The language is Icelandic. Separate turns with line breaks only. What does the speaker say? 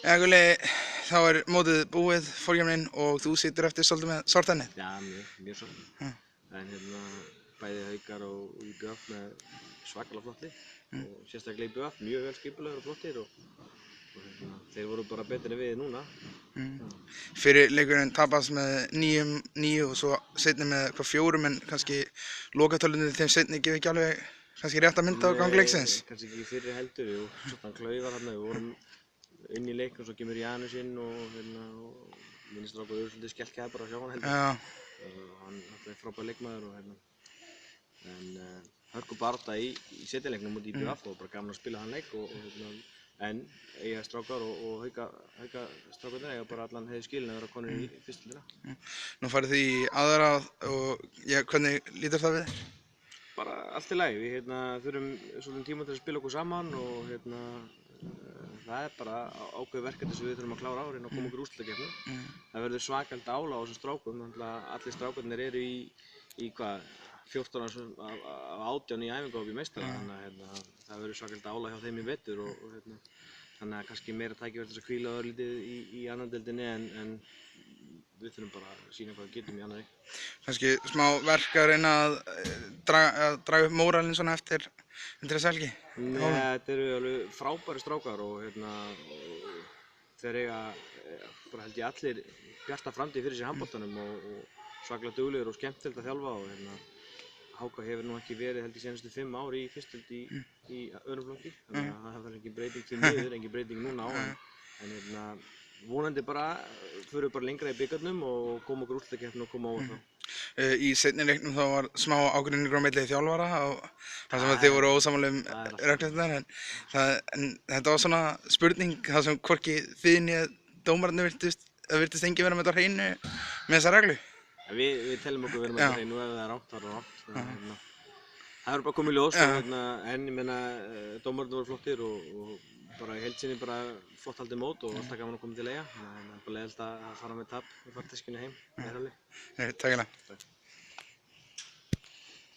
Ja, Gulli, þá mótið búið, fórkefnin og þú situr eftir svolítið með sortennið.
Já, mjög svo. En bæði Haukar og IBF með svakalega flott lið og sérstaklega IBF mjög vel skipulagðir og flottir og þeir voru bara betri en við núna.
Fyrir leikurinn tapast með 9 og svo seinni með hvað 4 en kannski lokatölunni þeim seinni gefur ekki alveg kannski rétt að mynda á gang leiksins.
Nei, kannski ekki fyrir heldur, jú, svona klaufar þarna, við vorum inn í leik og svo kemur Janus inn og mínir strákar eru svolítið skellt bara að sjá hann heldur.
Já.
Hann er frábær leikmaður og en hörku barátta í seinnileiknum út í IBF og bara gaman að spila hann leik en eiga strákar og Hauka strákarnir eiga bara allan heiði skilin að vera konur í fyrstildina.
Nú farið þið í aðra og hvernig lítur það við?
Bara allt í lagi, við þurfum svolítið tíma til að spila okkur saman og það er bara ákveðið verkefni sem við þurfum að klára á reyna að koma okkur í úrslitakeppni. Það verður svakalt álag á þessum strákum, allir strákarnir eru í hvað 14 af 18 í æfingahópi í meistara, þannig að það verður svakalt álag hjá þeim í vetur og þannig að kannski meira tækifæri til að hvíla örlítið í annan deildinni en við þurfum bara að sýna hvað við getum í annarri.
Kannski smá verk að reyna að draga upp móralinn svona eftir þessa helgi?
Nei, þetta eru alveg frábæri strákar og þeir eiga bara held ég allir bjarta framtíð fyrir sér handboltanum og svakalega duglegir og skemmtilegt að þjálfa og Háka hefur nú ekki verið held ég senastu 5 ár í fyrstild í öðrum flokki, þannig að það verður engin breyting til miður, engin breyting núna á en vonandi bara förum við bara lengra í bikarnum og koma okkur úrslitakeppni og koma á þá.
Í seinni leiknum þá var smá ágreiningur á milli þjálfara og þar sem þið voru ósammála reglurnar en þetta var svona spurning þar sem hvorki þið né dómararnir virtist enginn vera með þetta á hreinu með þessa reglu.
Við teljum okkur vera með þetta á hreinu og ef það er rangt þá er það rangt. Það verður bara komið í ljós en ég meina dómararnir voru flottir og bara í heild sinni bara flott haldið mót og alltaf gaman að koma til eiga. Það er bara leiðilegt að fara með tap í farteskinu heim.
Takk hérna.